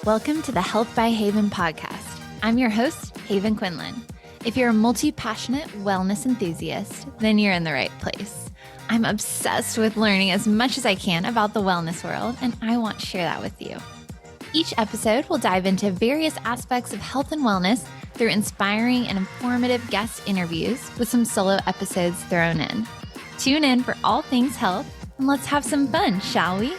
Welcome to the Health by Haven podcast. I'm your host, Haven Quinlan. If you're a multi-passionate wellness enthusiast, then you're in the right place. I'm obsessed with learning as much as I can about the wellness world, and I want to share that with you. Each episode will dive into various aspects of health and wellness through inspiring and informative guest interviews with some solo episodes thrown in. Tune in for all things health, and let's have some fun, shall we?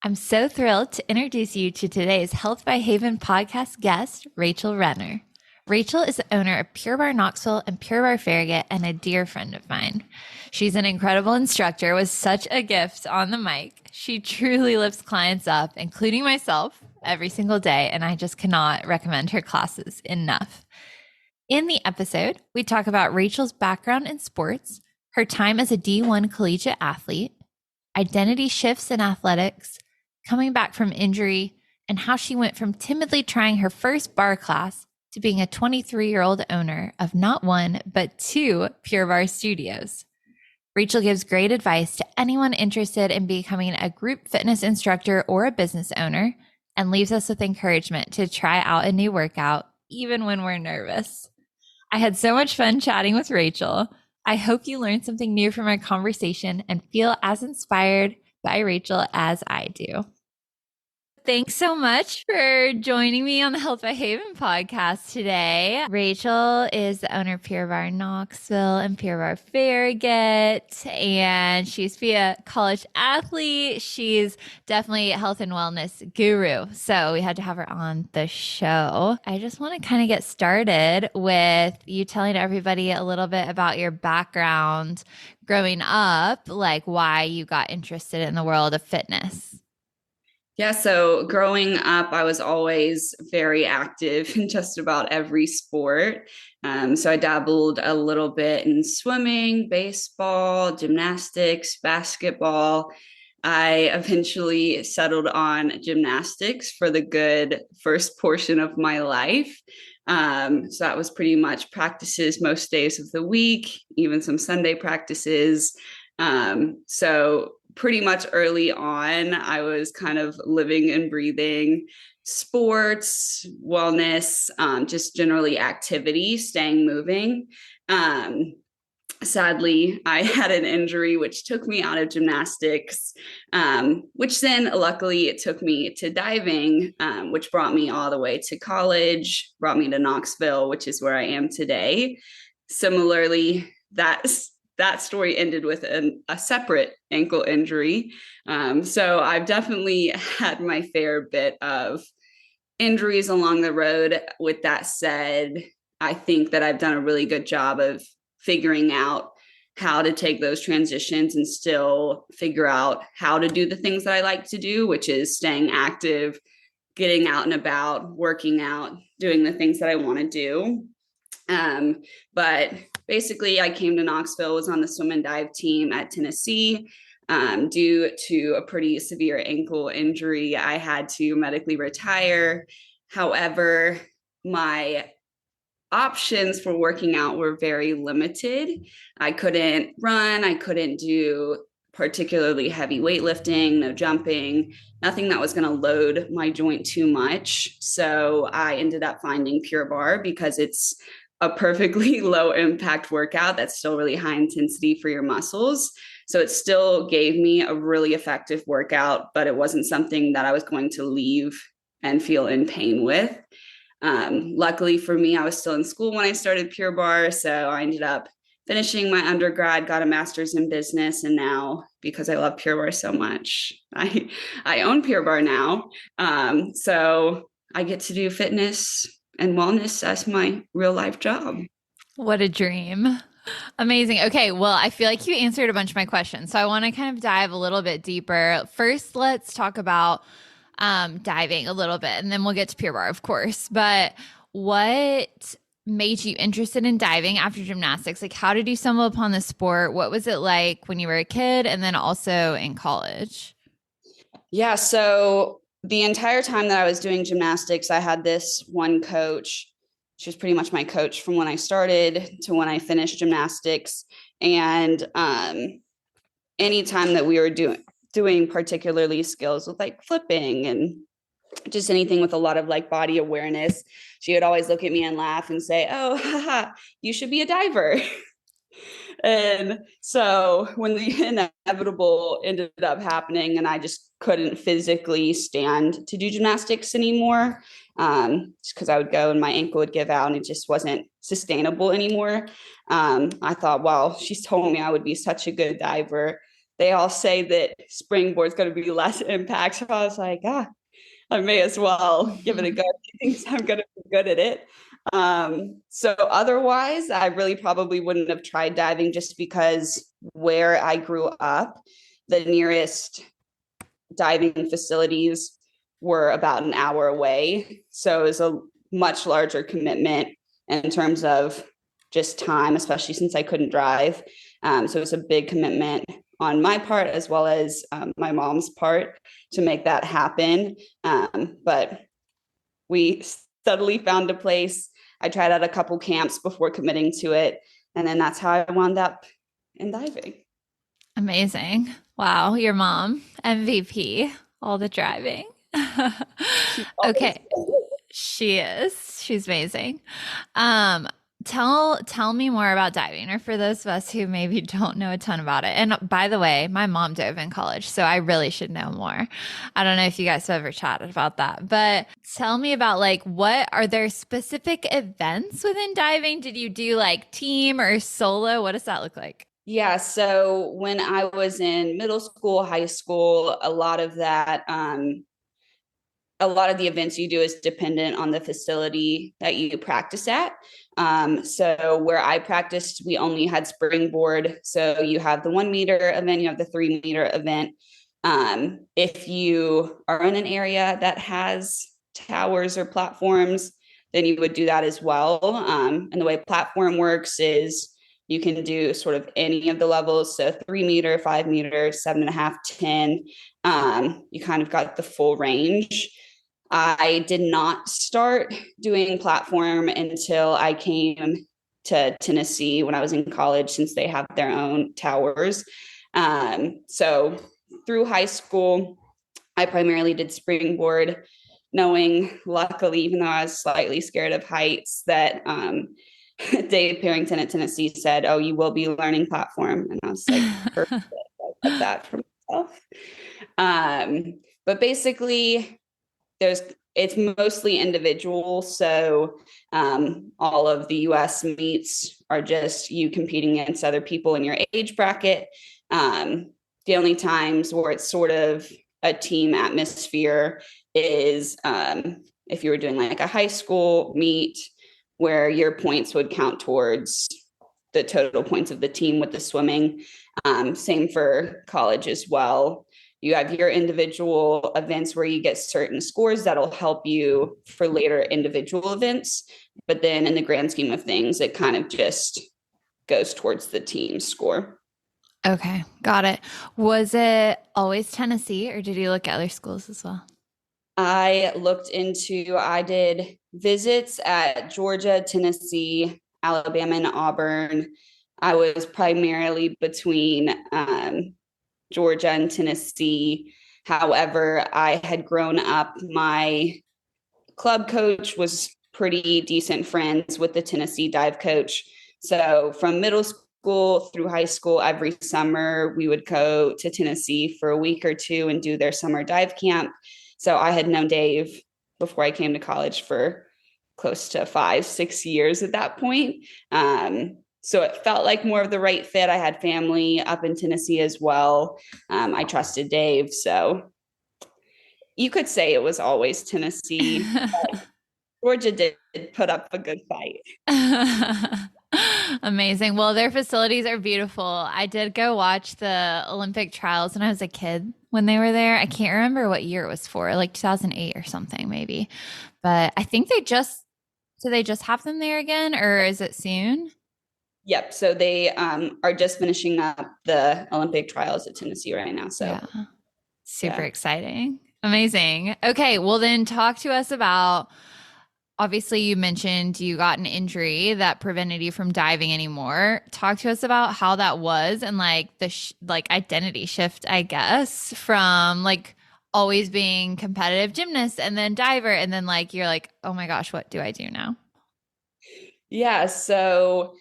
I'm so thrilled to introduce you to today's Health by Haven podcast guest, Rachel Renner. Rachel is the owner of Pure Barre Knoxville and Pure Barre Farragut and a dear friend of mine. She's an incredible instructor with such a gift on the mic. She truly lifts clients up, including myself, every single day, and I just cannot recommend her classes enough. In the episode, we talk about Rachel's background in sports, her time as a D1 collegiate athlete, identity shifts in athletics, coming back from injury, and how she went from timidly trying her first barre class to being a 23-year-old owner of not one, but two Pure Barre studios. Rachel gives great advice to anyone interested in becoming a group fitness instructor or a business owner, and leaves us with encouragement to try out a new workout, even when we're nervous. I had so much fun chatting with Rachel. I hope you learned something new from our conversation and feel as inspired by Rachel as I do. Thanks so much for joining me on the Health by Haven podcast today. Rachel is the owner of Pure Barre Knoxville and Pure Barre Farragut, and she used to be a college athlete. She's definitely a health and wellness guru, so we had to have her on the show. I just want to kind of get started with you telling everybody a little bit about your background growing up, like why you got interested in the world of fitness. Yeah, so growing up, I was always very active in just about every sport. So I dabbled a little bit in swimming, baseball, gymnastics, basketball. I eventually settled on gymnastics for the good first portion of my life. So that was pretty much practices most days of the week, even some Sunday practices. So pretty much early on, I was kind of living and breathing sports, wellness, just generally activity, staying moving. Sadly, I had an injury which took me out of gymnastics, which then luckily it took me to diving, which brought me all the way to college, brought me to Knoxville, which is where I am today. Similarly, that story ended with a separate ankle injury. So I've definitely had my fair bit of injuries along the road. With that said, I think that I've done a really good job of figuring out how to take those transitions and still figure out how to do the things that I like to do, which is staying active, getting out and about, working out, doing the things that I want to do. But basically, I came to Knoxville, was on the swim and dive team at Tennessee. Due to a pretty severe ankle injury, I had to medically retire. However, my options for working out were very limited. I couldn't run. I couldn't do particularly heavy weightlifting, no jumping, nothing that was going to load my joint too much. So I ended up finding Pure Barre because it's a perfectly low impact workout that's still really high intensity for your muscles. So it still gave me a really effective workout, but it wasn't something that I was going to leave and feel in pain with. Luckily for me, I was still in school when I started Pure Barre. So I ended up finishing my undergrad, got a master's in business. And now, because I love Pure Barre so much, I own Pure Barre now. So I get to do fitness and wellness as my real life job. What a dream. Amazing. Okay. Well, I feel like you answered a bunch of my questions. So I want to kind of dive a little bit deeper. First, let's talk about diving a little bit, and then we'll get to Pure Barre, of course. But what made you interested in diving after gymnastics? Like, how did you stumble upon the sport? What was it like when you were a kid and then also in college? Yeah. So the entire time that I was doing gymnastics, I had this one coach. She was pretty much my coach from when I started to when I finished gymnastics. And anytime that we were doing particularly skills with like flipping and just anything with a lot of like body awareness, she would always look at me and laugh and say, "Oh, haha, you should be a diver." And so when the inevitable ended up happening and I just couldn't physically stand to do gymnastics anymore, just because I would go and my ankle would give out and it just wasn't sustainable anymore. I thought, well, she's told me I would be such a good diver. They all say that springboard's going to be less impact. So I was like, I may as well give it a go. She thinks I'm going to be good at it. So otherwise, I really probably wouldn't have tried diving just because where I grew up, the nearest diving facilities were about an hour away. So it was a much larger commitment in terms of just time, especially since I couldn't drive. So it was a big commitment on my part as well as my mom's part to make that happen. But we steadily found a place. I tried out a couple camps before committing to it. And then that's how I wound up in diving. Amazing. Wow. Your mom, MVP, all the driving. Okay. She is. She's amazing. Tell me more about diving, or for those of us who maybe don't know a ton about it. And by the way, my mom dove in college, so I really should know more. I don't know if you guys have ever chatted about that, but tell me about like, what are there specific events within diving? Did you do like team or solo? What does that look like? Yeah, so when I was in middle school, high school, a lot of the events you do is dependent on the facility that you practice at. So where I practiced, we only had springboard. So you have the 1 meter event, you have the 3 meter event. If you are in an area that has towers or platforms, then you would do that as well. And the way platform works is you can do sort of any of the levels. So 3 meter, 5 meter, 7.5, 10. You kind of got the full range. I did not start doing platform until I came to Tennessee when I was in college, since they have their own towers. So through high school, I primarily did springboard, knowing, luckily, even though I was slightly scared of heights, that Dave Parrington at Tennessee said, "Oh, you will be learning platform." And I was like, perfect. I got that for myself. But basically, it's mostly individual. So all of the US meets are just you competing against other people in your age bracket. The only times where it's sort of a team atmosphere is if you were doing like a high school meet where your points would count towards the total points of the team with the swimming. Same for college as well. You have your individual events where you get certain scores that'll help you for later individual events. But then in the grand scheme of things, it kind of just goes towards the team score. Okay, got it. Was it always Tennessee, or did you look at other schools as well? I did visits at Georgia, Tennessee, Alabama, and Auburn. I was primarily between Georgia and Tennessee. However, I had grown up, my club coach was pretty decent friends with the Tennessee dive coach. So from middle school through high school, every summer we would go to Tennessee for a week or two and do their summer dive camp. So I had known Dave before I came to college for close to 5-6 years at that point. So it felt like more of the right fit. I had family up in Tennessee as well. I trusted Dave. So you could say it was always Tennessee. Georgia did put up a good fight. Amazing. Well, their facilities are beautiful. I did go watch the Olympic trials when I was a kid when they were there. I can't remember what year it was for, like 2008 or something, maybe. But I think they just have them there again, or is it soon? Yep. So they are just finishing up the Olympic trials at Tennessee right now. So yeah. Super exciting. Amazing. Okay. Well, then talk to us about obviously you mentioned you got an injury that prevented you from diving anymore. Talk to us about how that was and like the like identity shift, I guess, from like always being competitive gymnast and then diver and then like you're like, "Oh my gosh, what do I do now?" Yeah. So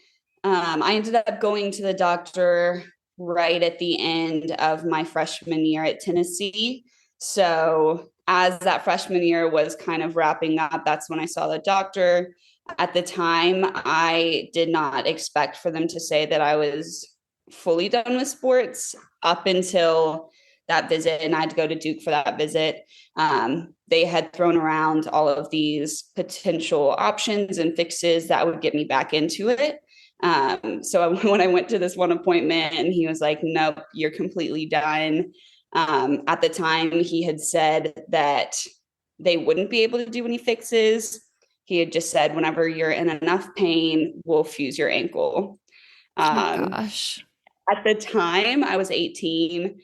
I ended up going to the doctor right at the end of my freshman year at Tennessee. So as that freshman year was kind of wrapping up, that's when I saw the doctor. At the time, I did not expect for them to say that I was fully done with sports up until that visit, and I had to go to Duke for that visit. They had thrown around all of these potential options and fixes that would get me back into it. So when I went to this one appointment and he was like, nope, you're completely done. At the time, he had said that they wouldn't be able to do any fixes. He had just said, whenever you're in enough pain, we'll fuse your ankle. Oh Um, gosh. at the time, I was 18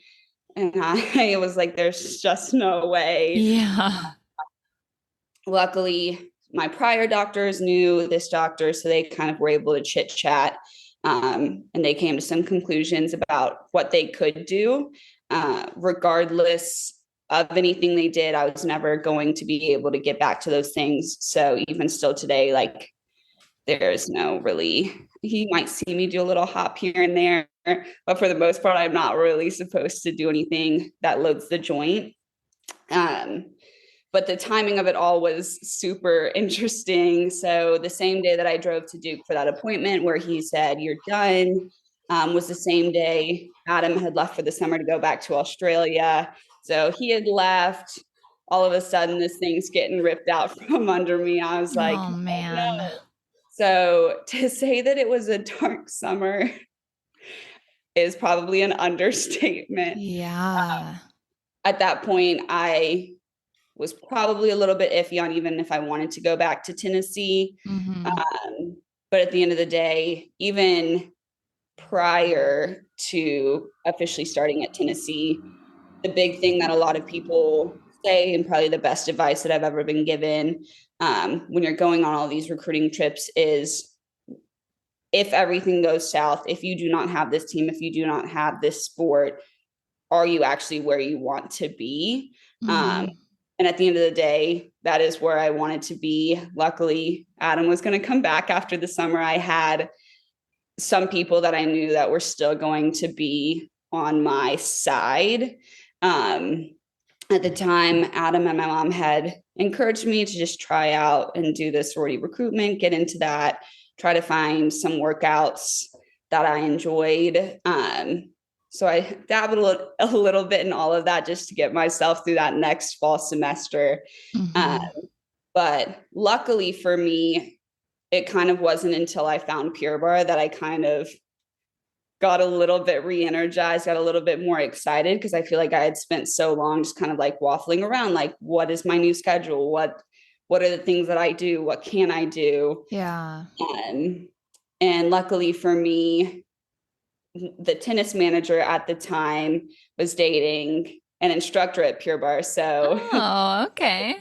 and I was like, there's just no way. Yeah. Luckily, my prior doctors knew this doctor, so they kind of were able to chit chat. And they came to some conclusions about what they could do. Regardless of anything they did, I was never going to be able to get back to those things. So even still today, like there's no really, he might see me do a little hop here and there, but for the most part, I'm not really supposed to do anything that loads the joint. Um, but the timing of it all was super interesting. So the same day that I drove to Duke for that appointment where he said, you're done, was the same day Adam had left for the summer to go back to Australia. So he had left. All of a sudden, this thing's getting ripped out from under me. I was like, Oh oh, no. man. So to say that it was a dark summer is probably an understatement. Yeah. At that point, I was probably a little bit iffy on even if I wanted to go back to Tennessee. Mm-hmm. But at the end of the day, even prior to officially starting at Tennessee, the big thing that a lot of people say, and probably the best advice that I've ever been given when you're going on all these recruiting trips is if everything goes south, if you do not have this team, if you do not have this sport, are you actually where you want to be? Mm-hmm. And at the end of the day, that is where I wanted to be. Luckily, Adam was going to come back after the summer. I had some people that I knew that were still going to be on my side. At the time, Adam and my mom had encouraged me to just try out and do the sorority recruitment, get into that, try to find some workouts that I enjoyed. So I dabbled a little bit in all of that just to get myself through that next fall semester. Mm-hmm. But luckily for me, it kind of wasn't until I found Pure Barre that I kind of got a little bit re-energized, got a little bit more excited because I feel like I had spent so long just kind of like waffling around, like, what is my new schedule? What are the things that I do? What can I do? Yeah. And luckily for me, the tennis manager at the time was dating an instructor at Pure Barre. Oh, okay.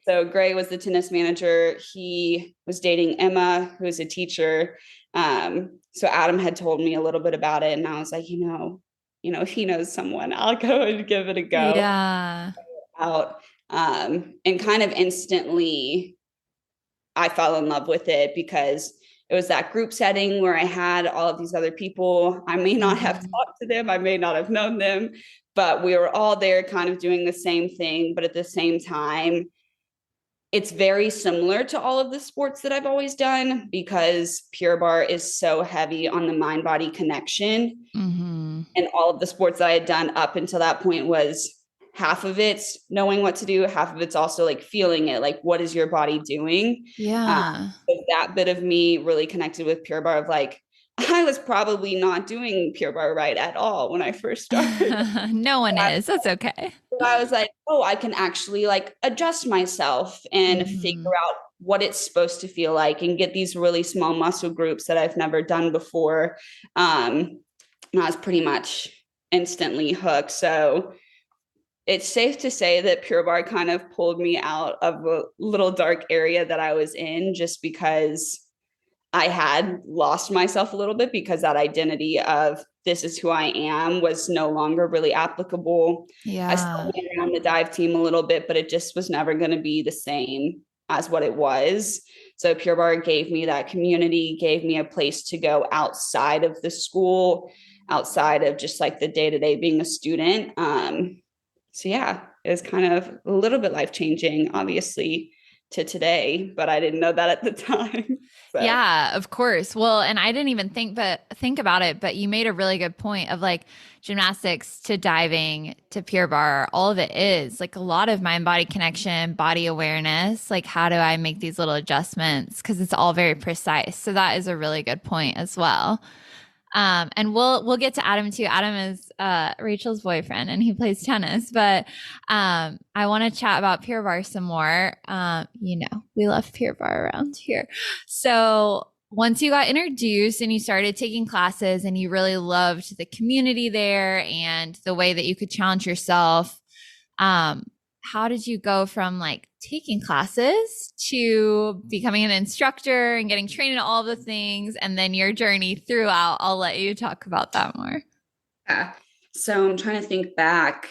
So Gray was the tennis manager. He was dating Emma, who is a teacher. So Adam had told me a little bit about it, and I was like, if he knows someone, I'll go and give it a go. Yeah. Out and kind of instantly, I fell in love with it because it was that group setting where I had all of these other people. I may not have Mm-hmm. talked to them, I may not have known them, but we were all there kind of doing the same thing. But at the same time, it's very similar to all of the sports that I've always done because Pure Barre is so heavy on the mind-body connection. Mm-hmm. And all of the sports that I had done up until that point was half of it's knowing what to do, half of it's also like feeling it, like what is your body doing? Yeah. So that bit of me really connected with Pure Barre of like, I was probably not doing Pure Barre right at all when I first started. No one is. That's okay. But I was like, oh, I can actually like adjust myself and Mm-hmm. figure out what it's supposed to feel like and get these really small muscle groups that I've never done before. And I was pretty much instantly hooked. So it's safe to say that Pure Barre kind of pulled me out of a little dark area that I was in, just because I had lost myself a little bit, because that identity of this is who I am was no longer really applicable. I Yeah. still went around the dive team a little bit, but it just was never going to be the same as what it was. So Pure Barre gave me that community, gave me a place to go outside of the school, outside of just like the day-to-day being a student. So yeah, it was kind of a little bit life-changing, obviously, to today, but I didn't know that at the time. So Yeah, of course. Well, and I didn't even think about it, but you made a really good point of like gymnastics to diving to Pure Barre. All of it is like a lot of mind body connection, body awareness. Like, how do I make these little adjustments? Because it's all very precise. So that is a really good point as well. And we'll get to Adam too. Adam is Rachel's boyfriend, and he plays tennis. But I want to chat about Pure Barre some more. We love Pure Barre around here. So once you got introduced and you started taking classes, and you really loved the community there and the way that you could challenge yourself, how did you go from like taking classes to becoming an instructor and getting trained in all the things, and then your journey throughout? I'll let you talk about that more. yeah. So I'm trying to think back.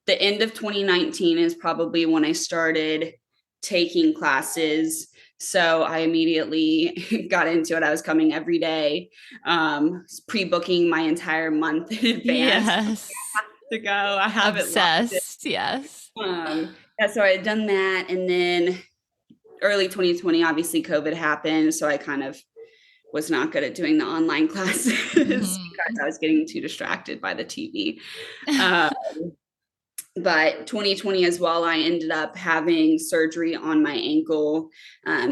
The end of 2019 is probably when I started taking classes. So I immediately got into it. I was coming every day, pre-booking my entire month in advance. Yes. To go. I haven't Obsessed. Yes. Yeah, so I had done that, and then early 2020, obviously COVID happened, so I kind of was not good at doing the online classes because I was getting too distracted by the TV. But 2020 as well, I ended up having surgery on my ankle.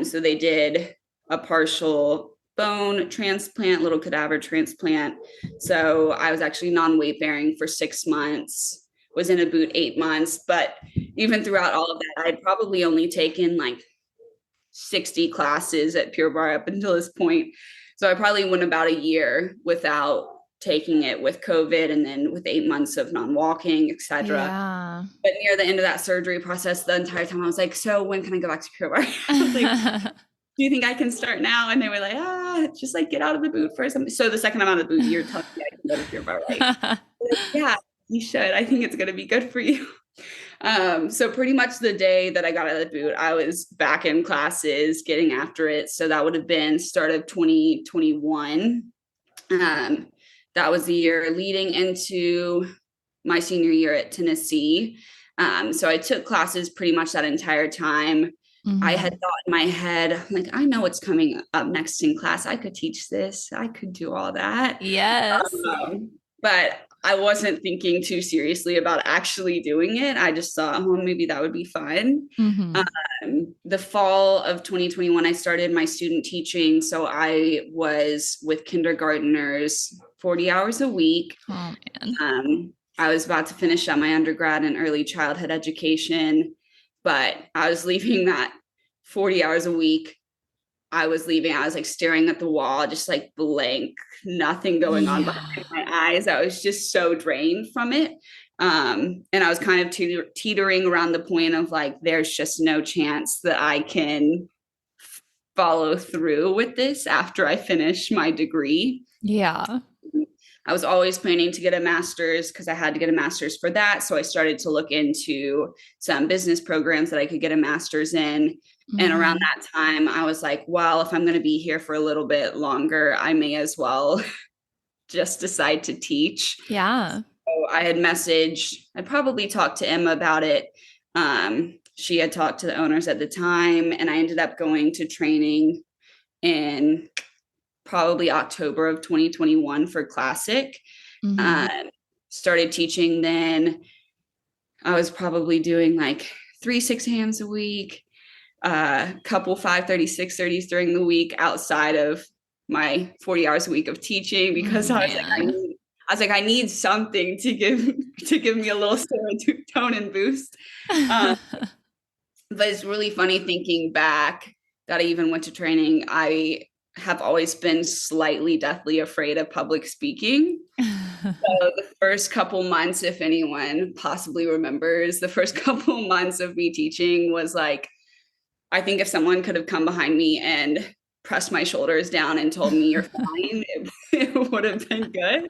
So they did a partial bone transplant, little cadaver transplant. So I was actually non-weight bearing for 6 months, was in a boot 8 months. But even throughout all of that, I'd probably only taken like 60 classes at Pure Barre up until this point. So I probably went about a year without taking it, with COVID, and then with 8 months of non-walking, etc. Yeah. But near the end of that surgery process, the entire time I was like, so when can I go back to Pure Barre? I was like, do you think I can start now? And they were like, just like get out of the boot first. So the second I'm out of the boot, you're telling me I can go to Pure Barre, right? Like, yeah, you should. I think it's going to be good for you. So pretty much the day that I got out of the boot, I was back in classes getting after it. So that would have been start of 2021. That was the year leading into my senior year at Tennessee. So I took classes pretty much that entire time. I had thought in my head, like, I know what's coming up next in class. I could teach this. I could do all that. Yes. But I wasn't thinking too seriously about actually doing it. I just thought, oh, maybe that would be fun. The fall of 2021, I started my student teaching. So I was with kindergarteners 40 hours a week. Oh, man. I was about to finish up my undergrad in early childhood education, but I was leaving that 40 hours a week. I was leaving. I was like staring at the wall, just like blank, nothing going on behind my eyes. I was just so drained from it. And I was kind of teetering around the point of like, there's just no chance that I can follow through with this after I finish my degree. Yeah. I was always planning to get a master's because I had to get a master's for that. So I started to look into some business programs that I could get a master's in. And around that time, I was like, well, if I'm going to be here for a little bit longer, I may as well just decide to teach. Yeah. So I had I'd probably talked to Emma about it. She had talked to the owners at the time, and I ended up going to training in probably October of 2021 for Classic. Started teaching then. I was probably doing like 3 6 a.m.s a week, couple 5:30, 6:30s during the week outside of my 40 hours a week of teaching, because I was like, I need something to give me a little serotonin boost. But it's really funny thinking back that I even went to training. I have always been slightly deathly afraid of public speaking. So the first couple months, if anyone possibly remembers, the first couple months of me teaching was like, I think if someone could have come behind me and pressed my shoulders down and told me you're fine, it would have been good.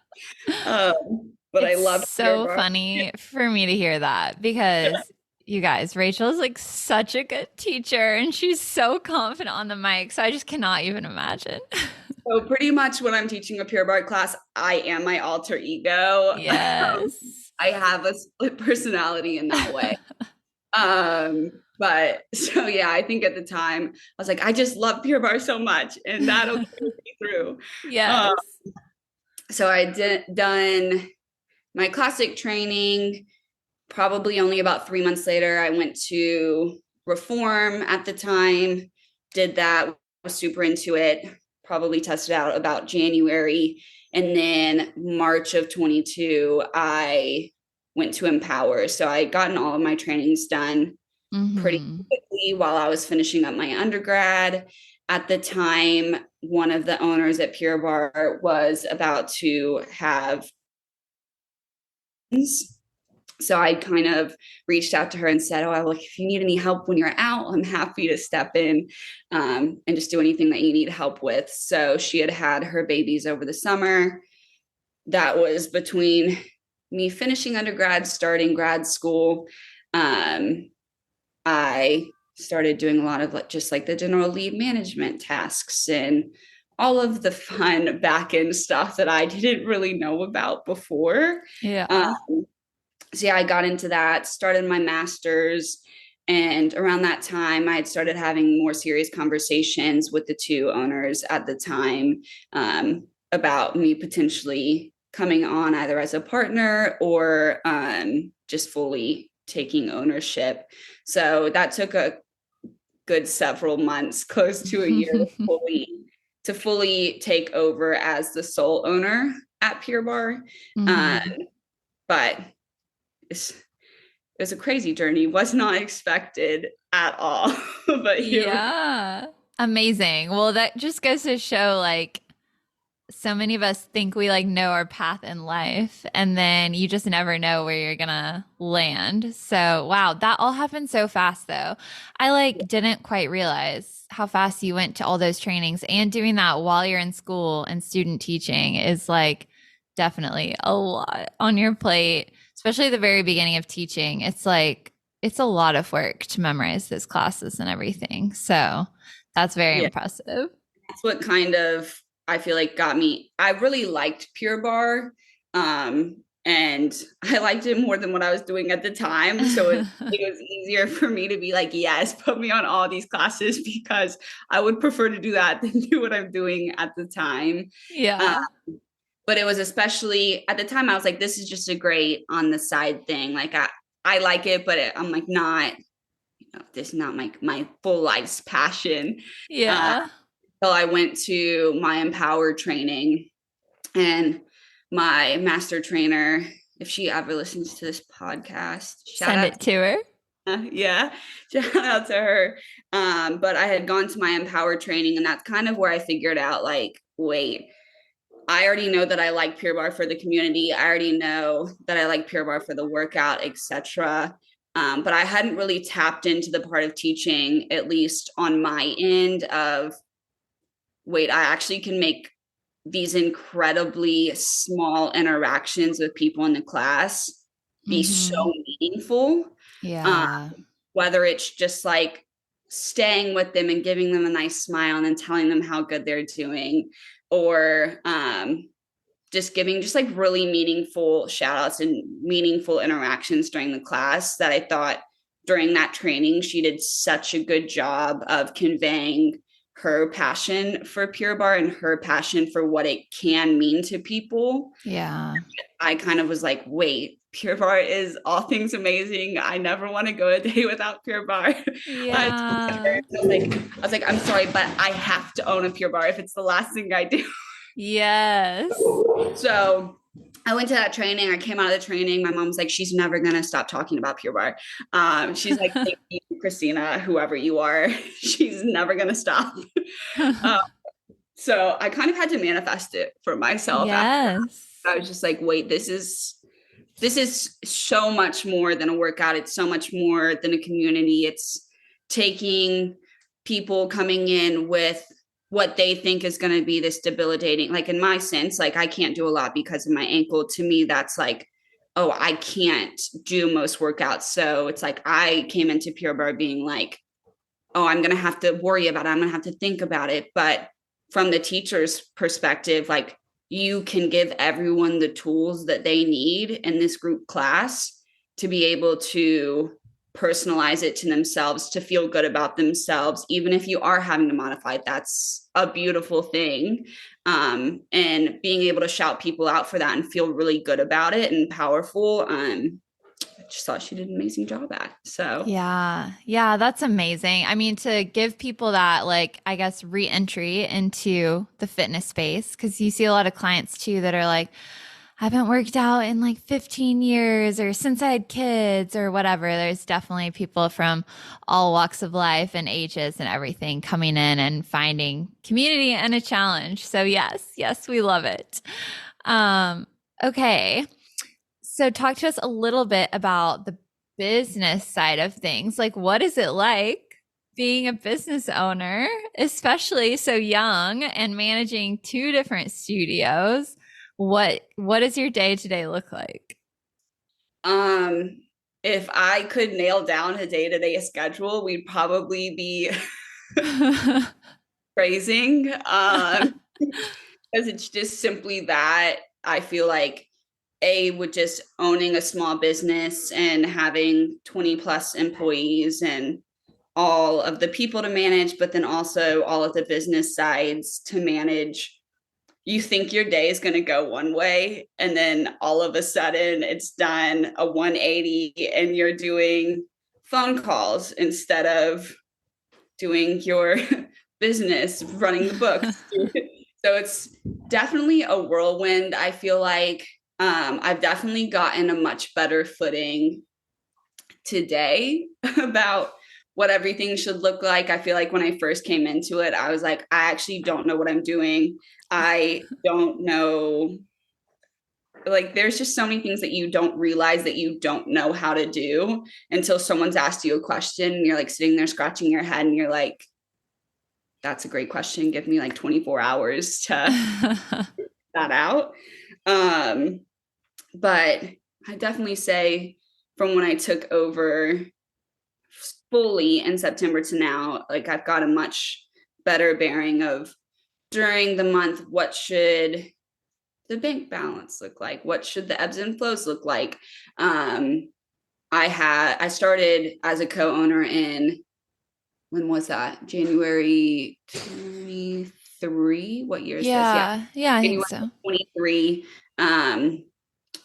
But I It's loved Pure so Barre. funny for me to hear that because you guys, Rachel is like such a good teacher and she's so confident on the mic. So I just cannot even imagine. So pretty much when I'm teaching a Pure Barre class, I am my alter ego. Yes. I have a split personality in that way. But so yeah, I think at the time I was like, I just love Pure Barre so much, and that'll get me through. Yes. So I done my classic training. Probably only about 3 months later, I went to Reform at the time, did that, was super into it, probably tested out about January. And then March of 22, I went to Empower. So I gotten all of my trainings done pretty quickly while I was finishing up my undergrad. At the time, one of the owners at Pure Barre was about to have, so I kind of reached out to her and said, oh, look, if you need any help when you're out, I'm happy to step in and just do anything that you need help with. So she had had her babies over the summer. That was between me finishing undergrad, starting grad school. I started doing a lot of just like the general lead management tasks and all of the fun back end stuff that I didn't really know about before. Yeah. So yeah, I got into that, started my master's, and around that time, I had started having more serious conversations with the two owners at the time about me potentially coming on either as a partner or just fully taking ownership. So that took a good several months, close to a year, to fully take over as the sole owner at Pure Barre. But it was a crazy journey, was not expected at all. But yeah. Amazing. Well, that just goes to show like so many of us think we like know our path in life and then you just never know where you're gonna land. So wow, that all happened so fast though. I like didn't quite realize how fast you went to all those trainings, and doing that while you're in school and student teaching is like definitely a lot on your plate, especially the very beginning of teaching. It's like it's a lot of work to memorize those classes and everything. So that's very impressive. That's what kind of I feel like got me. I really liked Pure Barre. And I liked it more than what I was doing at the time. So it was easier for me to be like, yes, put me on all these classes, because I would prefer to do that than do what I'm doing at the time. Yeah. But it was especially at the time, I was like, this is just a great on the side thing. Like I like it, but I'm like, not, this is not my full life's passion. Yeah. So I went to my Empower training, and my master trainer, if she ever listens to this podcast, send it to her. Yeah, shout out to her. But I had gone to my Empower training, and that's kind of where I figured out like, wait, I already know that I like Pure Barre for the community. I already know that I like Pure Barre for the workout, etc. But I hadn't really tapped into the part of teaching, at least on my end, of wait, I actually can make these incredibly small interactions with people in the class be so meaningful. Yeah. Whether it's just like staying with them and giving them a nice smile and then telling them how good they're doing, or just giving just like really meaningful shout outs and meaningful interactions during the class, that I thought during that training, she did such a good job of conveying her passion for Pure Barre and her passion for what it can mean to people. Yeah. I kind of was like, wait, Pure Barre is all things amazing. I never want to go a day without Pure Barre. Yeah. I was like, I'm sorry, but I have to own a Pure Barre if it's the last thing I do. Yes. So I went to that training. I came out of the training. My mom's like, she's never going to stop talking about Pure Barre. She's like, thank you, Christina, whoever you are. She's never going to stop. So I kind of had to manifest it for myself after Yes. that. I was just like, wait, this is so much more than a workout. It's so much more than a community. It's taking people coming in with what they think is going to be this debilitating, like in my sense, like I can't do a lot because of my ankle. To me, that's like, oh, I can't do most workouts. So it's like I came into Pure Barre being like, oh, I'm going to have to worry about it. I'm going to have to think about it. But from the teacher's perspective, like you can give everyone the tools that they need in this group class to be able to personalize it to themselves, to feel good about themselves, even if you are having to modify it. That's a beautiful thing. And being able to shout people out for that and feel really good about it and powerful. I just thought she did an amazing job at. So Yeah. Yeah, that's amazing. I mean, to give people that, like, I guess, re-entry into the fitness space, because you see a lot of clients too that are like, I haven't worked out in like 15 years or since I had kids or whatever. There's definitely people from all walks of life and ages and everything coming in and finding community and a challenge. So yes, yes, we love it. Um, okay. So talk to us a little bit about the business side of things. Like, what is it like being a business owner, especially so young and managing two different studios? What does your day to day look like? Um, if I could nail down a day-to-day schedule, we'd probably be praising. Because it's just simply that I feel like with just owning a small business and having 20 plus employees and all of the people to manage, but then also all of the business sides to manage. You think your day is going to go one way, and then all of a sudden it's done a 180 and you're doing phone calls instead of doing your business, running the books. So it's definitely a whirlwind. I feel like I've definitely gotten a much better footing today about what everything should look like. I feel like when I first came into it, I was like, I actually don't know what I'm doing. I don't know. Like, there's just so many things that you don't realize that you don't know how to do until someone's asked you a question and you're like sitting there scratching your head and you're like, that's a great question. Give me like 24 hours to that out. Um, but I definitely say from when I took over fully in September to now, like I've got a much better bearing of during the month, what should the bank balance look like? What should the ebbs and flows look like? I started as a co-owner in, when was that? January 23. What year is this? Yeah. Yeah, I think January so. 23.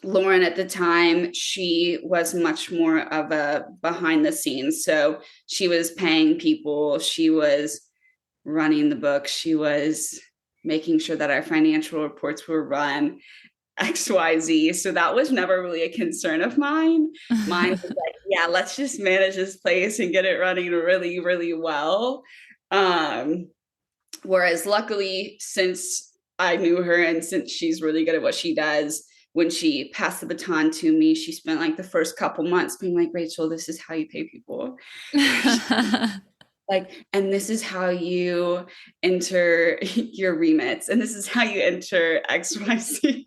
Lauren at the time, she was much more of a behind the scenes. So she was paying people, she was running the book, she was making sure that our financial reports were run, XYZ. So that was never really a concern of mine. Mine was like, yeah, let's just manage this place and get it running really, really well. Whereas luckily, since I knew her and since she's really good at what she does, when she passed the baton to me, she spent like the first couple months being like, Rachel, this is how you pay people. Like, and this is how you enter your remits, and this is how you enter XYZ.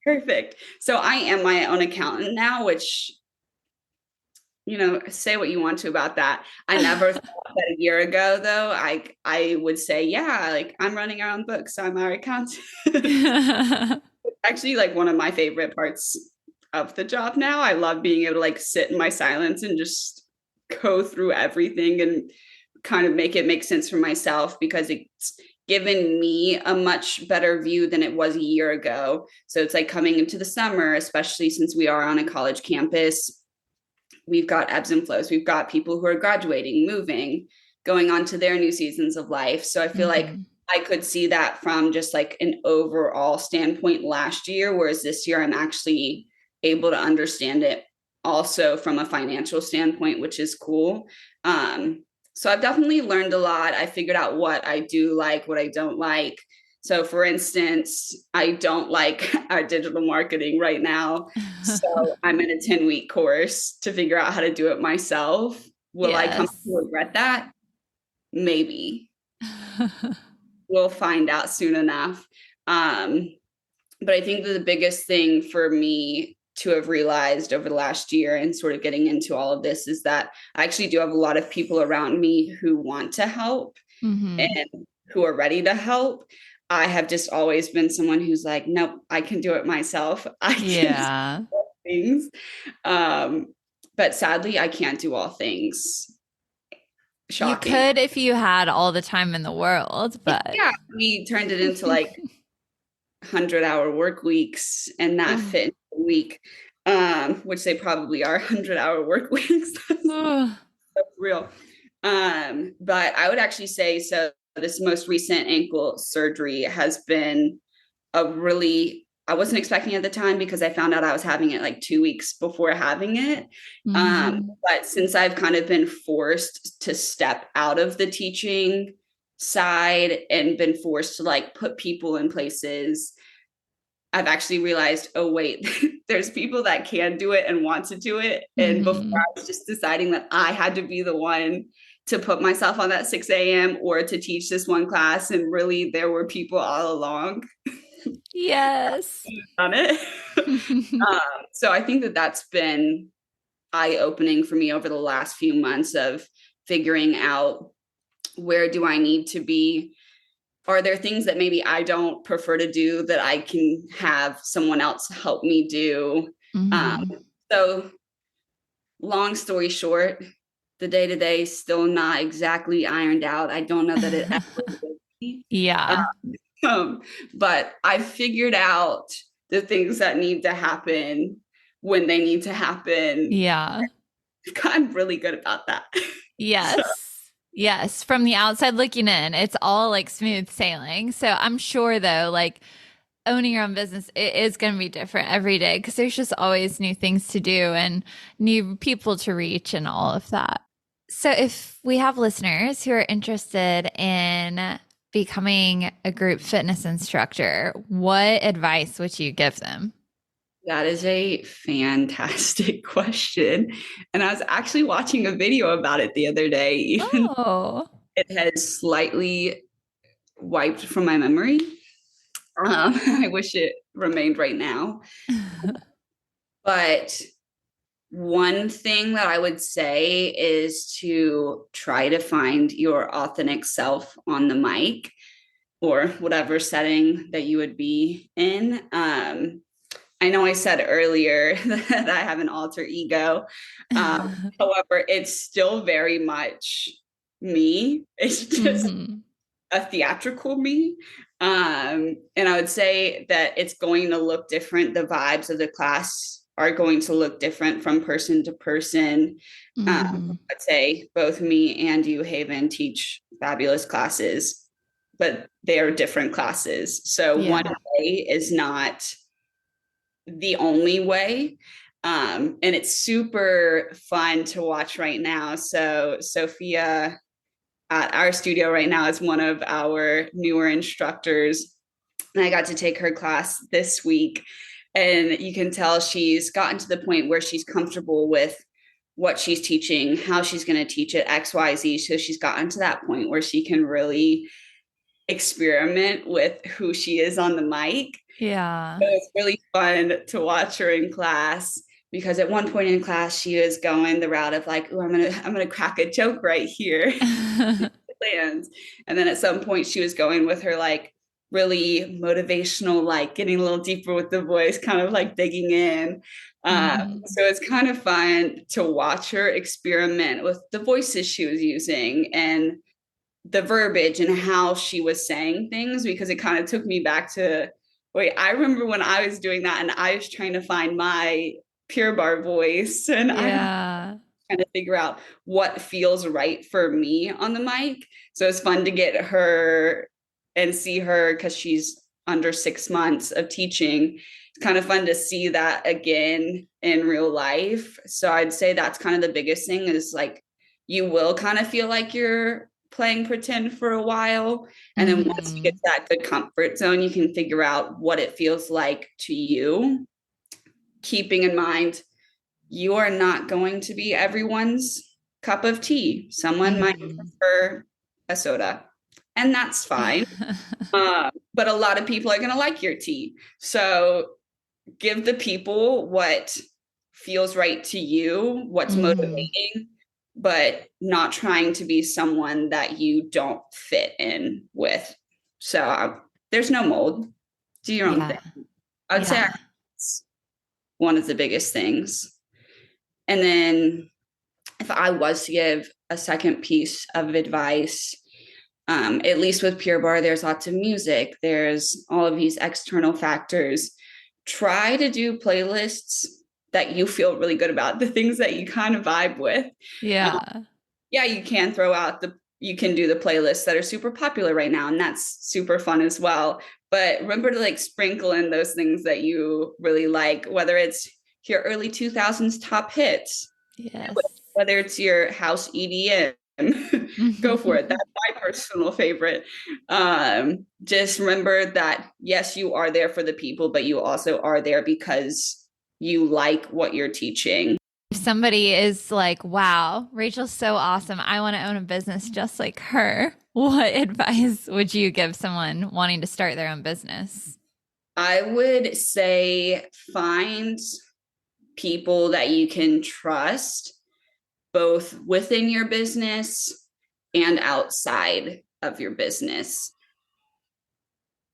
Perfect. So I am my own accountant now, which, say what you want to about that. I never thought that a year ago, though. I would say, yeah, like I'm running our own books, so I'm our accountant. Actually, like one of my favorite parts of the job now. I love being able to like sit in my silence and just go through everything and kind of make it make sense for myself, because it's given me a much better view than it was a year ago. So it's like coming into the summer, especially since we are on a college campus, we've got ebbs and flows. We've got people who are graduating, moving, going on to their new seasons of life. So I feel like I could see that from just like an overall standpoint last year, whereas this year I'm actually able to understand it also from a financial standpoint, which is cool. So I've definitely learned a lot. I figured out what I do like, what I don't like. So for instance, I don't like our digital marketing right now. So I'm in a 10-week course to figure out how to do it myself. Will I come to Yes. regret that? Maybe. We'll find out soon enough. Um, but I think that the biggest thing for me to have realized over the last year and sort of getting into all of this is that I actually do have a lot of people around me who want to help Mm-hmm. and who are ready to help. I have just always been someone who's like, nope, I can do it myself. I can do Yeah. things. But sadly, I can't do all things. You Shocking. could if you had all the time in the world, but Yeah, we turned it into like 100-hour work weeks and that Ugh. fit in a week, which they probably are 100-hour work weeks. Ugh. That's real. But I would actually say, so this most recent ankle surgery has been a really, I wasn't expecting it at the time because I found out I was having it like 2 weeks before having it. Mhm. But since I've kind of been forced to step out of the teaching side and been forced to like put people in places, I've actually realized, oh, wait, there's people that can do it and want to do it. And before Mhm. I was just deciding that I had to be the one to put myself on that 6 a.m. or to teach this one class. And really, there were people all along Yes. on it. So I think that that's been eye-opening for me over the last few months of figuring out, where do I need to be? Are there things that maybe I don't prefer to do that I can have someone else help me do? Um, Mhm. so long story short, the day-to-day is still not exactly ironed out. I don't know that it ever will be. Yeah. Um, but I figured out the things that need to happen when they need to happen. Yeah. I'm really good about that. So Yes. Yes. From the outside looking in, it's all like smooth sailing. So I'm sure though, like owning your own business, it is going to be different every day because there's just always new things to do and new people to reach and all of that. So if we have listeners who are interested in becoming a group fitness instructor, what advice would you give them? that is a fantastic question. And I was actually watching a video about it the other day, even Oh. it has slightly wiped from my memory. I wish it remained right now. But one thing that I would say is to try to find your authentic self on the mic or whatever setting that you would be in. I know I said earlier that I have an alter ego. However, it's still very much me. It's just Hmm. a theatrical me. And I would say that it's going to look different. The vibes of the class are going to look different from person to person. Hmm. I'd say both me and you, Haven, teach fabulous classes, but they are different classes. So one Yeah. way is not the only way. And it's super fun to watch right now. So Sophia at our studio right now is one of our newer instructors. And I got to take her class this week. And you can tell she's gotten to the point where she's comfortable with what she's teaching, how she's going to teach it, XYZ. So she's gotten to that point where she can really experiment with who she is on the mic. Yeah. So it's really fun to watch her in class because at one point in class she was going the route of like, oh, I'm gonna crack a joke right here. Lands. And then at some point she was going with her like really motivational, like getting a little deeper with the voice, kind of like digging in. Hmm. So it's kind of fun to watch her experiment with the voices she was using and the verbiage and how she was saying things because it kind of took me back to, wait, I remember when I was doing that and I was trying to find my Pure Barre voice and I Yeah. trying to figure out what feels right for me on the mic. So it's fun to get her and see her because she's under 6 months of teaching. It's kind of fun to see that again in real life. So I'd say that's kind of the biggest thing is like you will kind of feel like you're playing pretend for a while. And then once you get Mm-hmm. to that good comfort zone, you can figure out what it feels like to you, keeping in mind you are not going to be everyone's cup of tea. Someone might Mm-hmm. prefer a soda, and that's fine. But a lot of people are going to like your tea. So give the people what feels right to you, what's Mm-hmm. motivating, but not trying to be someone that you don't fit in with. So there's no mold. Do your own thing. Yeah. I would say Yeah. that's one of the biggest things. And then if I was to give a second piece of advice, at least with Pure Barre, there's lots of music, there's all of these external factors. Try to do playlists that you feel really good about, the things that you kind of vibe with. Um, Yeah. yeah, you can do the playlists that are super popular right now, and that's super fun as well. But remember to like sprinkle in those things that you really like, whether it's your early 2000s top hits, Yes. whether it's your house EDM, go for it. That's my personal favorite. Just remember that, yes, you are there for the people, but you also are there because you like what you're teaching. If somebody is like, wow, Rachel's so awesome, I want to own a business just like her, what advice would you give someone wanting to start their own business? I would say find people that you can trust, both within your business and outside of your business.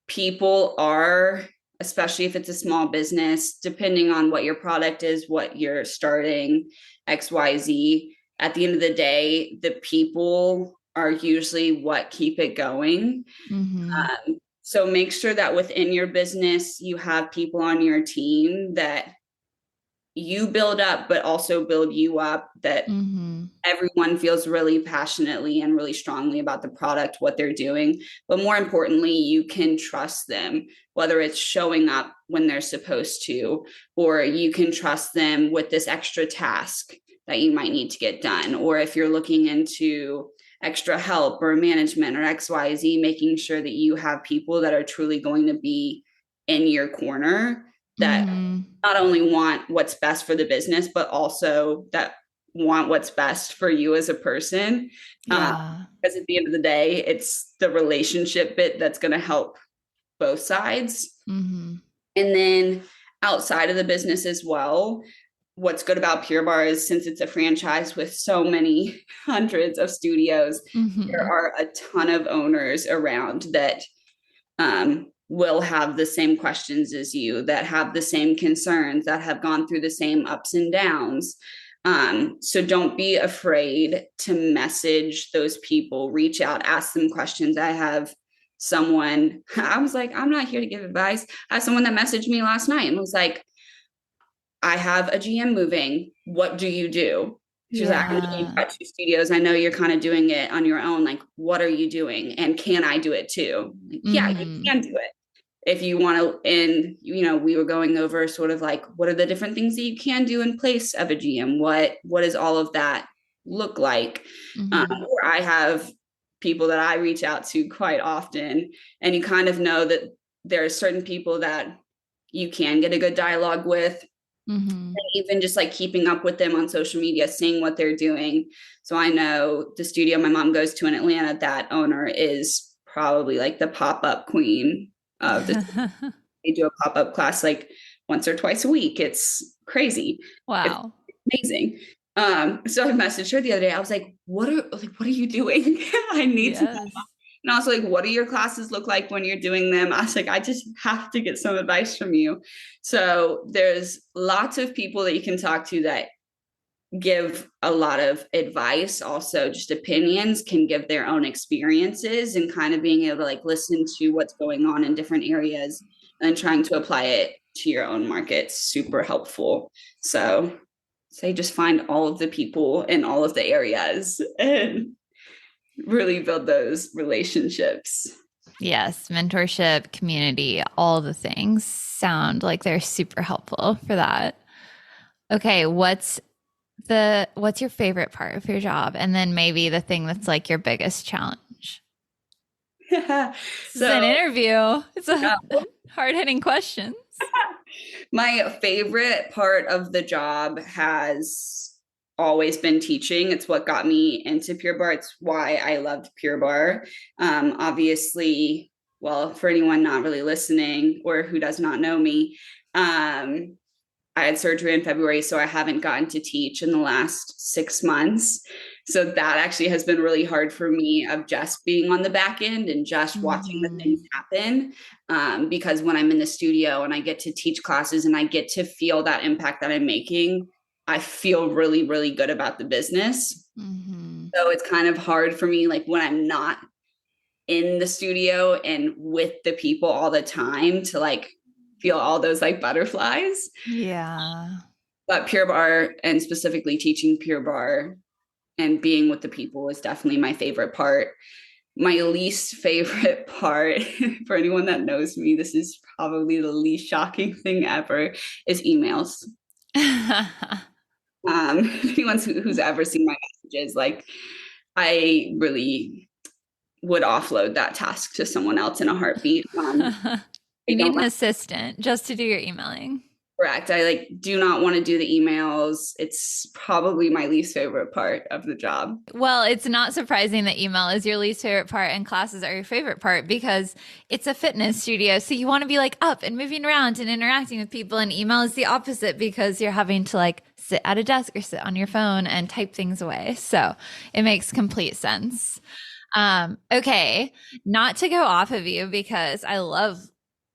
People are, especially if it's a small business, depending on what your product is, what you're starting, XYZ, at the end of the day, the people are usually what keep it going. Mm-hmm. So make sure that within your business, you have people on your team that you build up, but also build you up, that Mm-hmm. everyone feels really passionately and really strongly about the product, what they're doing. But more importantly, you can trust them, whether it's showing up when they're supposed to, or you can trust them with this extra task that you might need to get done. Or if you're looking into extra help or management or XYZ, making sure that you have people that are truly going to be in your corner, that Mm-hmm. not only want what's best for the business, but also that want what's best for you as a person. Yeah. Because at the end of the day, it's the relationship bit that's going to help both sides. Mm-hmm. And then outside of the business as well, what's good about Pure Barre is, since it's a franchise with so many hundreds of studios, there Mm-hmm. are a ton of owners around that will have the same questions as you, that have the same concerns, that have gone through the same ups and downs. So don't be afraid to message those people, reach out, ask them questions. I have someone, I was like, I'm not here to give advice. I have someone that messaged me last night and was like, I have a GM moving. What do you do? She's like, I know you've Yeah. got two studios. I know you're kind of doing it on your own. Like, what are you doing? And can I do it too? Like, yeah, you Mm-hmm. can do it if you want to. And we were going over sort of like, what are the different things that you can do in place of a GM? What does all of that look like? Mm-hmm. Or I have people that I reach out to quite often, and you kind of know that there are certain people that you can get a good dialogue with, Mm-hmm. even just like keeping up with them on social media, seeing what they're doing. So I know the studio my mom goes to in Atlanta, that owner is probably like the pop-up queen of the. They do a pop-up class like once or twice a week. It's crazy. It's Wow. amazing. So I messaged her the other day. I was like, what are you doing? I need to know. Yes. And I was like, what do your classes look like when you're doing them? I was like, I just have to get some advice from you. So there's lots of people that you can talk to that give a lot of advice, also just opinions, can give their own experiences, and kind of being able to like listen to what's going on in different areas and trying to apply it to your own market. Super helpful. So say just find all of the people in all of the areas and really build those relationships. Yes. Mentorship, community, all the things sound like they're super helpful for that. Okay. What's What's your favorite part of your job? And then maybe the thing that's like your biggest challenge. This is an So interview. It's a uh, hard-hitting questions. my favorite part of the job has always been teaching. It's what got me into Pure Barre. It's why I loved Pure Barre. Obviously, well, for anyone not really listening or who does not know me, I had surgery in February, so I haven't gotten to teach in the last 6 months. So that actually has been really hard for me of just being on the back end and just watching the things happen. Because when I'm in the studio and I get to teach classes and I get to feel that impact that I'm making, I feel really, really good about the business. So it's kind of hard for me, like when I'm not in the studio and with the people all the time, to like feel all those like butterflies. Yeah. But Pure Barre, and specifically teaching Pure Barre and being with the people, is definitely my favorite part. My least favorite part, for anyone that knows me, this is probably the least shocking thing ever, is emails. Anyone who's ever seen my messages, like I really would offload that task to someone else in a heartbeat. You need an assistant just to do your emailing. Correct. I like do not want to do the emails. It's probably my least favorite part of the job. Well, it's not surprising that email is your least favorite part and classes are your favorite part because it's a fitness studio. So you want to be like up and moving around and interacting with people. And email is the opposite because you're having to like sit at a desk or sit on your phone and type things away. So it makes complete sense. Okay. Not to go off of you because I love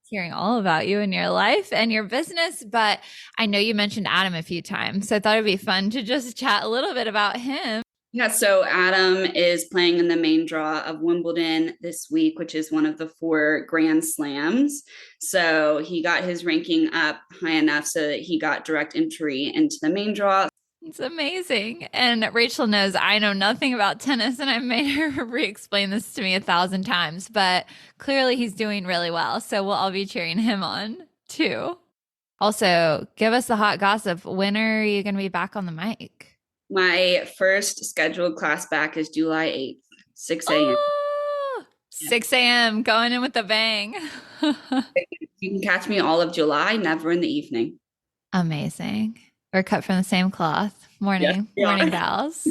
hearing all about you and your life and your business, but I know you mentioned Adam a few times, so I thought it'd be fun to just chat a little bit about him. Yeah, so Adam is playing in the main draw of Wimbledon this week, which is one of the 4 Grand Slams. So he got his ranking up high enough so that he got direct entry into the main draw. It's amazing. And Rachel knows I know nothing about tennis, and I made her re-explain this to me 1,000 times, but clearly he's doing really well. So we'll all be cheering him on too. Also, give us the hot gossip. When are you going to be back on the mic? My first scheduled class back is July 8th, 6 a.m. Oh, 6 a.m. going in with a bang. You can catch me all of July, never in the evening. Amazing. We're cut from the same cloth. Morning gals.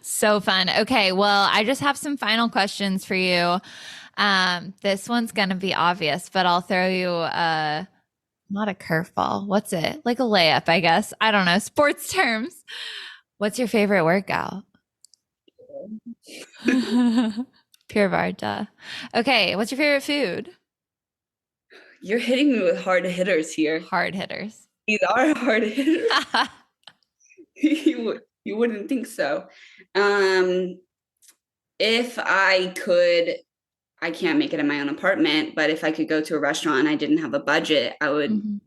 So fun. Okay, well, I just have some final questions for you. This one's going to be obvious, but I'll throw you not a curveball. What's it? Like a layup, I guess. I don't know. Sports terms. What's your favorite workout? Pure Barre, duh. Okay, what's your favorite food? You're hitting me with hard hitters here. Hard hitters. These are hard hitters. You wouldn't think so. If I could, I can't make it in my own apartment, but if I could go to a restaurant and I didn't have a budget, I would.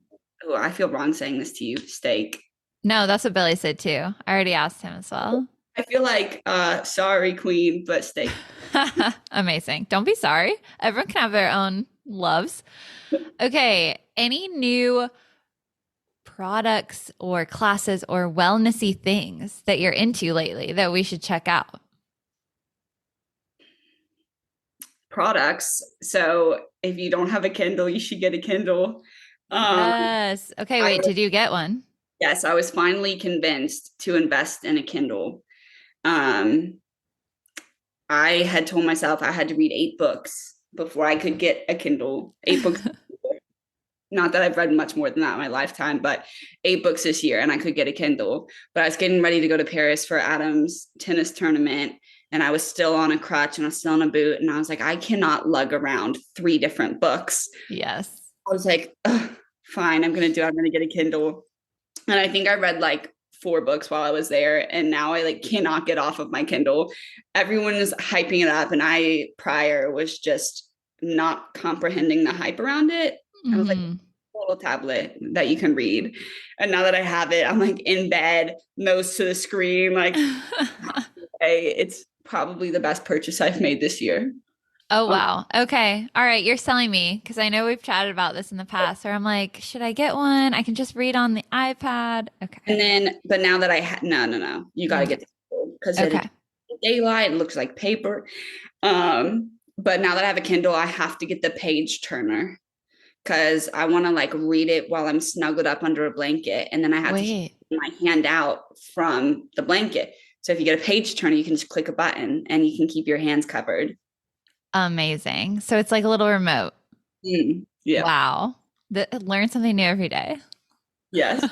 Oh, I feel wrong saying this to you. Steak. No, that's what Billy said too. I already asked him as well. I feel like, sorry, queen, but steak. Amazing. Don't be sorry. Everyone can have their own loves. Okay. Any new products or classes or wellnessy things that you're into lately that we should check out? Products. So if you don't have a Kindle, you should get a Kindle. Yes. Okay. Wait, did you get one? Yes, I was finally convinced to invest in a Kindle. I had told myself I had to read 8 books before I could get a Kindle. 8 books. Not that I've read much more than that in my lifetime, but 8 books this year and I could get a Kindle. But I was getting ready to go to Paris for Adam's tennis tournament and I was still on a crutch and I was still on a boot. And I was like, I cannot lug around 3 different books. Yes. I was like, fine, I'm going to do it. I'm going to get a Kindle. And I think I read like 4 books while I was there. And now I like cannot get off of my Kindle. Everyone is hyping it up. And I prior was just not comprehending the hype around it. I was like, a little tablet that you can read. And now that I have it, I'm like in bed, nose to the screen. Like, it's probably the best purchase I've made this year. Oh, wow. Okay. All right. You're selling me because I know we've chatted about this in the past where I'm like, should I get one? I can just read on the iPad. Okay. And then, but now that no, you got to Mm. get the Kindle because it Okay. daylight, it looks like paper. But now that I have a Kindle, I have to get the page turner because I want to like read it while I'm snuggled up under a blanket. And then I have to keep Wait. my hand out from the blanket. So if you get a page turner, you can just click a button and you can keep your hands covered. Amazing. So it's like a little remote. Yeah. Wow. Learn something new every day. Yes.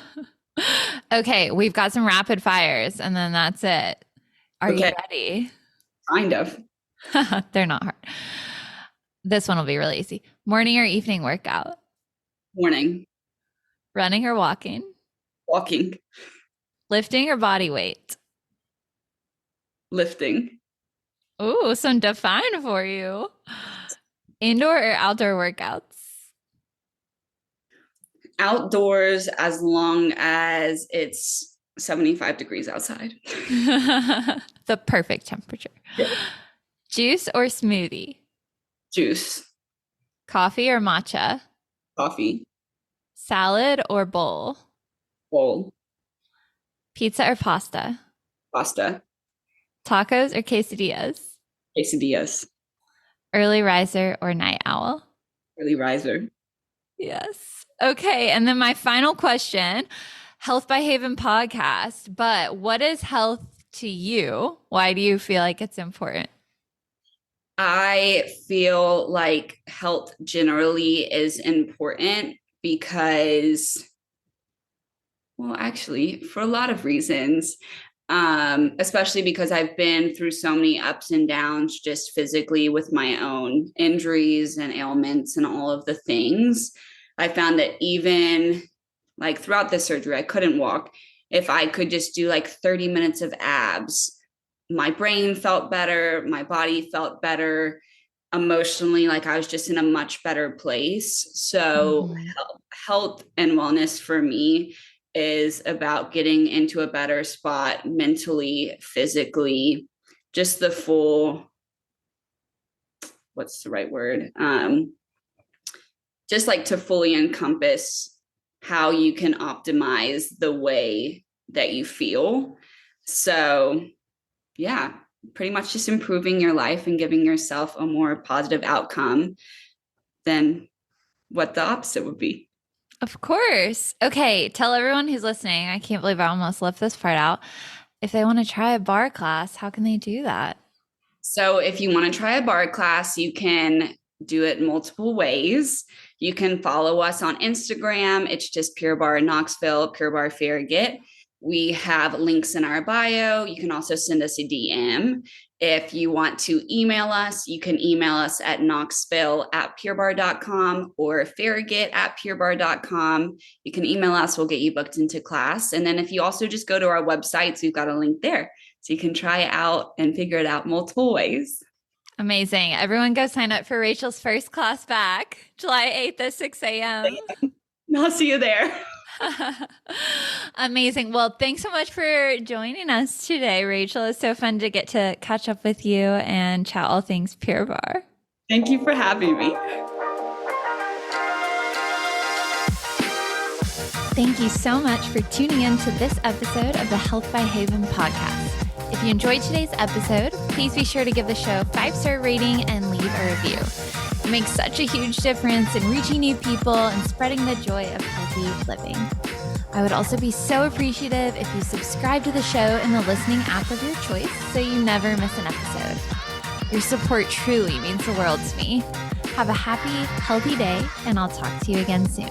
Okay. We've got some rapid fires and then that's it. Are you Okay. ready? Kind of. They're not hard. This one will be really easy. Morning or evening workout? Morning. Running or walking? Walking. Lifting or body weight? Lifting. Ooh, some define for you. Indoor or outdoor workouts? Outdoors as long as it's 75 degrees outside. The perfect temperature. Yeah. Juice or smoothie? Juice. Coffee or matcha? Coffee. Salad or bowl? Bowl. Pizza or pasta? Pasta. Tacos or quesadillas? Quesadillas. Early riser or night owl? Early riser. Yes. Okay. And then my final question, Health by Haven podcast, but what is health to you? Why do you feel like it's important? I feel like health generally is important because, well, actually, for a lot of reasons, especially because I've been through so many ups and downs just physically with my own injuries and ailments and all of the things. I found that even like throughout the surgery, I couldn't walk. If I could just do like 30 minutes of abs, my brain felt better, my body felt better, emotionally, like I was just in a much better place. So health and wellness for me is about getting into a better spot mentally, physically, just the full, what's the right word? Just like to fully encompass how you can optimize the way that you feel. So yeah, pretty much just improving your life and giving yourself a more positive outcome than what the opposite would be. Of course. Okay. Tell everyone who's listening, I can't believe I almost left this part out. If they want to try a barre class, how can they do that? So if you want to try a barre class, you can do it multiple ways. You can follow us on Instagram. It's just Pure Barre Knoxville, Pure Barre Farragut. We have links in our bio. You can also send us a DM. If you want to email us, you can email us at knoxville@purebarre.com or farragut@purebarre.com. You can email us. We'll get you booked into class. And then if you also just go to our websites, we've got a link there. So you can try it out and figure it out multiple ways. Amazing. Everyone go sign up for Rachel's first class back, July 8th at 6 a.m. I'll see you there. Amazing. Well, thanks so much for joining us today, Rachel. It's so fun to get to catch up with you and chat all things Pure Barre. Thank you for having me. Thank you so much for tuning in to this episode of the Health by Haven podcast. If you enjoyed today's episode, please be sure to give the show a 5-star rating and leave a review. It makes such a huge difference in reaching new people and spreading the joy of healthy living. I would also be so appreciative if you subscribe to the show in the listening app of your choice so you never miss an episode. Your support truly means the world to me. Have a happy, healthy day, and I'll talk to you again soon.